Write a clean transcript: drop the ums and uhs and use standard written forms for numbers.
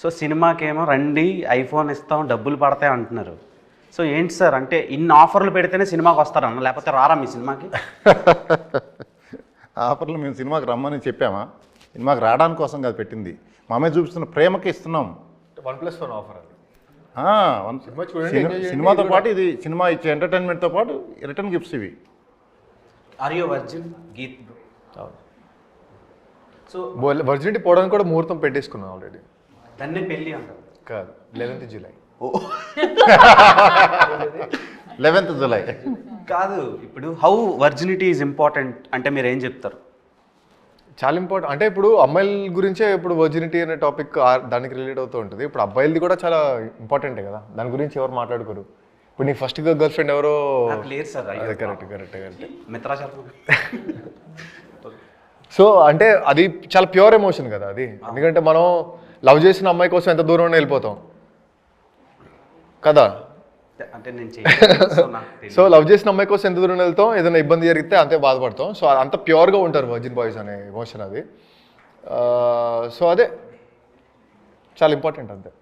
So సినిమాకేమో రండి iPhone ఇస్తాం డబ్బులు పడతాయి అంటున్నారు. సో ఏంటి సార్ అంటే ఇన్ని ఆఫర్లు పెడితేనే సినిమాకి వస్తారన్న, లేకపోతే రారా మీ సినిమాకి? ఆఫర్లు మేము సినిమాకి రమ్మని చెప్పామా? సినిమాకి రావడానికి కోసం కాదు పెట్టింది, మా అమ్మాయి చూపిస్తున్న ప్రేమకి ఇస్తున్నాం. 1+1 ఆఫర్ అది. సినిమాతో పాటు ఇది సినిమా ఇచ్చే ఎంటర్టైన్మెంట్తో పాటు రిటర్న్ గిఫ్ట్స్ ఇవి. Are you virgin Geet? So virginity పోవడానికి కూడా ముహూర్తం పెట్టేసుకున్నాం ఆల్రెడీ. దాన్నే పెళ్ళి అంటారు కాదు, 11th జూలై. 11th జూలై కాదు. ఇప్పుడు హౌ వర్జినిటీ ఈజ్ ఇంపార్టెంట్ అంటే మీరు ఏం చెప్తారు? చాలా ఇంపార్టెంట్. అంటే ఇప్పుడు అమ్మాయిల గురించే ఇప్పుడు వర్జినిటీ అనే టాపిక్ దానికి రిలేట్ అవుతూ ఉంటుంది. ఇప్పుడు అబ్బాయిలది కూడా చాలా ఇంపార్టెంటే కదా, దాని గురించి ఎవరు మాట్లాడుకోరు. ఇప్పుడు నీ ఫస్ట్ గర్ల్ ఫ్రెండ్ ఎవరో లేదు sir. Correct. Mitra Sharma. So అంటే అది చాలా ప్యూర్ ఎమోషన్ కదా అది. ఎందుకంటే మనం లవ్ చేసిన అమ్మాయి కోసం ఎంత దూరం వెళ్ళిపోతాం కదా. అంటే నేను సో లవ్ చేసిన అమ్మాయి కోసం ఎంత దూరం వెళ్తాం, ఏదైనా ఇబ్బంది జరిగితే అంతే బాధపడతాం. సో అంత ప్యూర్గా ఉంటారు వర్జిన్ బాయ్స్ అనే ఎమోషన్ అది. సో అదే చాలా ఇంపార్టెంట్ అంతే.